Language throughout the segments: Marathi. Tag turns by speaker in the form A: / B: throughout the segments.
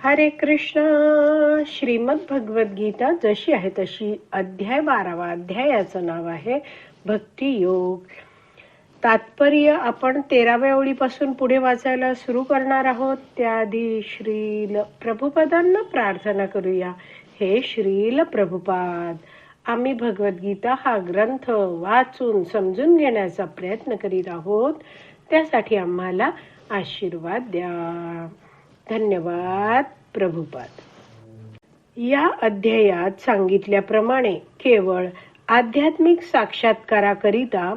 A: हरे कृष्ण. श्रीमद भगवद गीता जशी आहे तशी अध्याय 12वा. अध्यायाचं नाव आहे भक्ती योग. तात्पर्य आपण 13व्या ओळीपासून पुढे वाचायला सुरू करणार आहोत. त्याआधी श्रील प्रभुपादांना प्रार्थना करूया. हे श्रील प्रभुपाद, आम्ही भगवद्गीता हा ग्रंथ वाचून समजून घेण्याचा प्रयत्न करीत आहोत. त्यासाठी आम्हाला आशीर्वाद द्या. धन्यवाद प्रभुपाद. या अध्यायात सांगितल्याप्रमाणे केवळ आध्यात्मिक साक्षात्काराकरिता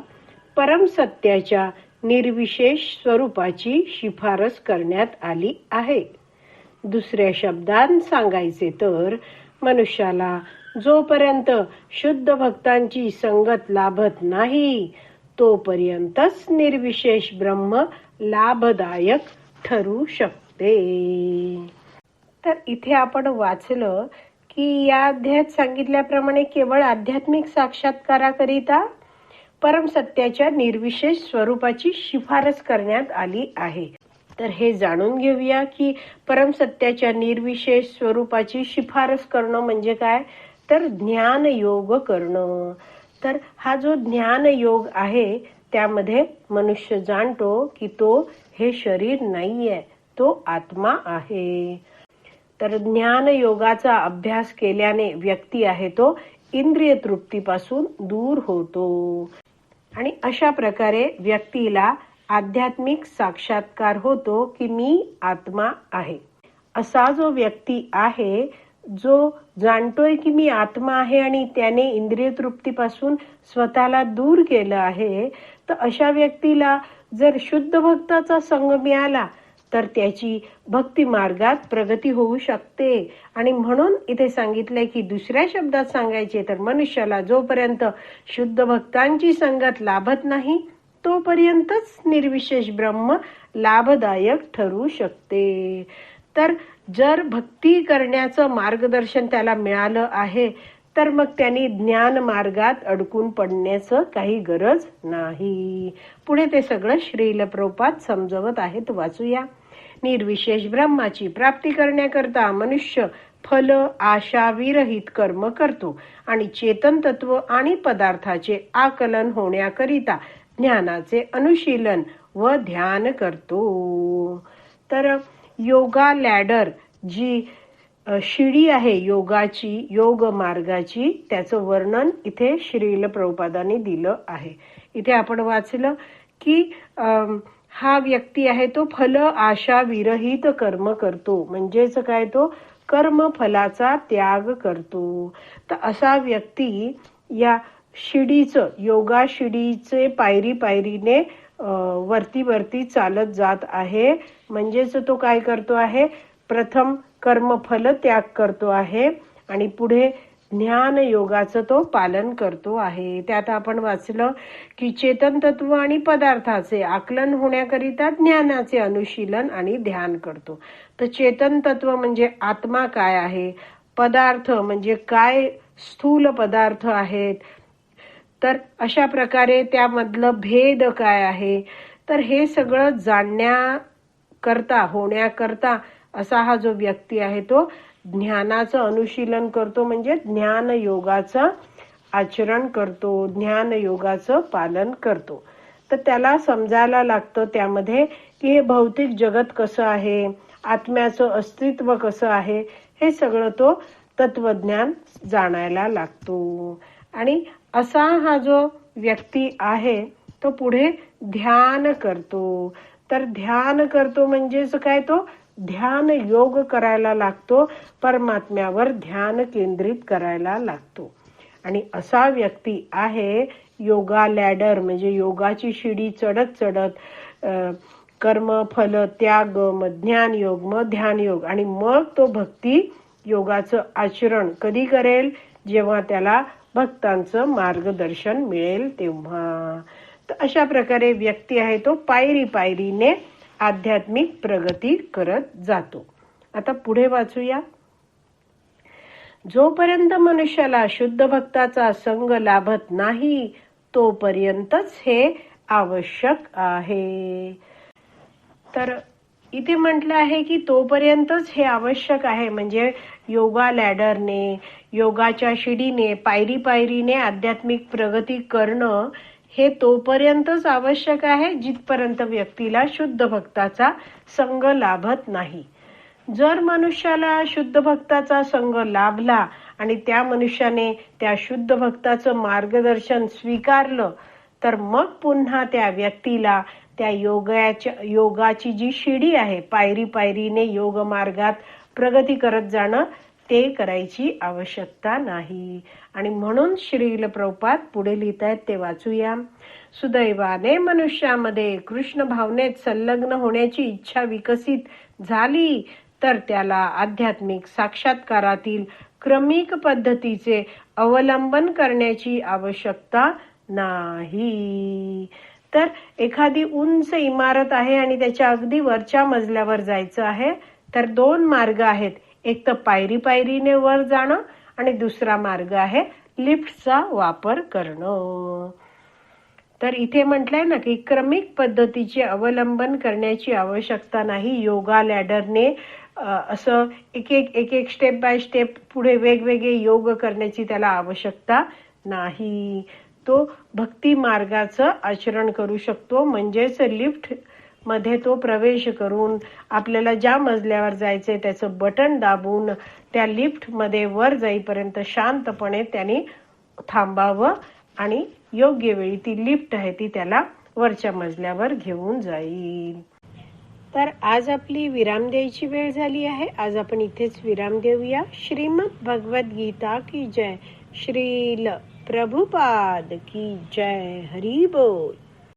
A: परमसत्याच्या निर्विशेष स्वरूपाची शिफारस करण्यात आली आहे. दुसऱ्या शब्दांत सांगायचे तर मनुष्याला जोपर्यंत शुद्ध भक्तांची संगत लाभत नाही तोपर्यंतच निर्विशेष ब्रह्म लाभदायक ठरू शकते. तर इथे आपण वाचलं की या अध्यायात सांगितल्याप्रमाणे केवळ आध्यात्मिक साक्षात्काराकरिता परमसत्याच्या निर्विशेष स्वरूपाची शिफारस करण्यात आली आहे. तर हे जाणून घेऊया की परमसत्याच्या निर्विशेष स्वरूपाची शिफारस करणं म्हणजे काय, तर ज्ञान योग करणं. तर हा जो ज्ञान योग आहे त्यामध्ये मनुष्य जाणतो की तो हे शरीर नाहीये, तो आत्मा आहे. तर ज्ञान योगाचा अभ्यास केल्याने व्यक्ती आहे तो इंद्रिय तृप्तीपासून दूर होतो आणि अशा प्रकारे व्यक्तीला आध्यात्मिक साक्षात्कार होतो की मी आत्मा आहे. असा जो व्यक्ती आहे जो जाणतोय की मी आत्मा आहे आणि त्याने इंद्रिय तृप्तीपासून स्वतःला दूर केलं आहे, तर अशा व्यक्तीला जर शुद्ध भक्ताचा संग मिळाला तर त्याची भक्ती मार्गात प्रगती होऊ शकते. आणि म्हणून इथे सांगितलंय की दुसऱ्या शब्दात सांगायचे तर मनुष्याला जोपर्यंत शुद्ध भक्तांची संगत लाभत नाही तोपर्यंतच निर्विशेष ब्रह्म लाभदायक ठरू शकते. तर जर भक्ती करण्याचं मार्गदर्शन त्याला मिळालं आहे तर मग त्यांनी ज्ञान मार्गात अडकून पडण्याचं काही गरज नाही. पुढे ते सगळं श्रील प्रभुपाद समजवत आहेत. वाचूया. निर्विशेष ब्रह्माची प्राप्ती करण्याकरता मनुष्य फल आशा विरहित कर्म करतो आणि चेतन तत्व आणि पदार्थाचे आकलन होण्याकरिता ज्ञानाचे अनुशीलन व ध्यान करतो. तर योगा लॅडर जी शिडी आहे योगाची, योग मार्गाची, त्याचं वर्णन इथे श्रील प्रभुपादांनी दिलं आहे. इथे आपण वाचलं की हा व्यक्ती आहे तो फल आशा विरहित कर्म करतो, म्हणजेच काय, तो कर्म फलाचा त्याग करतो. तर असा व्यक्ती या शिडीचं, योगा शिडीचे पायरी पायरीने वरती चालत जात आहे. म्हणजेच तो काय करतो आहे, प्रथम कर्मफल त्याग करतो आहे आणि पुढे ज्ञान योगाचं तो पालन करतो आहे. त्यात आपण वाचलं की चेतन तत्व आणि पदार्थाचे आकलन होण्याकरिता ज्ञानाचे अनुशीलन आणि ध्यान करतो. तर चेतन तत्व म्हणजे आत्मा काय आहे, पदार्थ म्हणजे काय स्थूल पदार्थ आहेत, तर अशा प्रकारे त्यामधलं भेद काय आहे, तर हे सगळं जाणण्याकरता होण्याकरता असा हा जो व्यक्ती आहे तो ज्ञानाचं अनुशीलन करतो, म्हणजे ज्ञान योगाचं आचरण करतो, ज्ञान योगाचं पालन करतो. तर त्याला समजायला लागतं त्यामध्ये की हे भौतिक जगत कसं आहे, आत्म्याचं अस्तित्व कसं आहे, हे सगळं तो तत्वज्ञान जाणायला लागतो. आणि असा हा जो व्यक्ती आहे तो पुढे ध्यान करतो. तर ध्यान करतो म्हणजेच काय, तो ध्यान योग करायला लागतो, परमात्म्यावर ध्यान केंद्रित करायला लागतो. आणि असा व्यक्ती आहे योगा लॅडर म्हणजे योगाची शिडी चढत चढत कर्म फल त्याग, मग ज्ञान योग, मग ध्यान योग, आणि मग तो भक्ती योगाचं आचरण कधी करेल, जेव्हा त्याला भक्तांचं मार्गदर्शन मिळेल तेव्हा. तर अशा प्रकारे व्यक्ती आहे तो पायरी पायरीने आध्यात्मिक प्रगती करत जातो. आता पुढे वाचूया. जोपर्यंत मनुष्याला शुद्ध भक्ताचा संग लाभत नाही तोपर्यंतच हे आवश्यक आहे. तर इथे म्हटलं आहे की तोपर्यंतच हे आवश्यक आहे, म्हणजे योगा लॅडरने, योगाच्या शिडीने, पायरी पायरीने आध्यात्मिक प्रगती करणं हे तोपर्यंतच आवश्यक आहे जिथपर्यंत व्यक्तीला शुद्ध भक्ताचा संग लाभत नाही. जर मनुष्याला शुद्ध भक्ताचा संग लाभला आणि त्या मनुष्याने त्या शुद्ध भक्ताचं मार्गदर्शन स्वीकारलं, तर मग पुन्हा त्या व्यक्तीला त्या योगाची जी शिडी आहे, पायरी पायरीने योग मार्गात प्रगती करत जाणं, ते करायची आवश्यकता नाही. आणि म्हणून श्रील प्रभुपाद पुढे लिहितायत, ते वाचूया. सुदैवाने मनुष्यामध्ये कृष्ण भावनेत संलग्न होण्याची इच्छा विकसित झाली तर त्याला आध्यात्मिक साक्षात्कारातील क्रमिक पद्धतीचे अवलंबन करण्याची आवश्यकता नाही. तर एखादी उंच इमारत आहे आणि त्याच्या अगदी वरच्या मजल्यावर जायचं आहे, तर 2 मार्ग आहेत. एक तर पायरी पायरीने वर जाणं आणि दुसरा मार्ग आहे लिफ्टचा वापर करणं. तर इथे म्हटलंय ना की क्रमिक पद्धतीचे अवलंबन करण्याची आवश्यकता नाही. योगा लॅडरने असं एक एक स्टेप बाय स्टेप पुढे वेगवेगळे योग करण्याची त्याला आवश्यकता नाही. तो भक्ती मार्गाचं आचरण करू शकतो, म्हणजेच लिफ्ट मध्ये तो प्रवेश करून आपल्याला ज्या मजल्यावर जायचंय त्याचं बटन दाबून त्या लिफ्ट मध्ये वर जाईपर्यंत शांतपणे त्याने थांबावं आणि योग्य वेळी ती लिफ्ट आहे ती त्याला वरच्या मजल्यावर घेऊन जाईल. तर आज आपली विराम द्यायची वेळ झाली आहे. आज आपण इथेच विराम देऊया. श्रीमद भगवद गीता की जय. श्रील प्रभुपाद की जय. हरी बोल.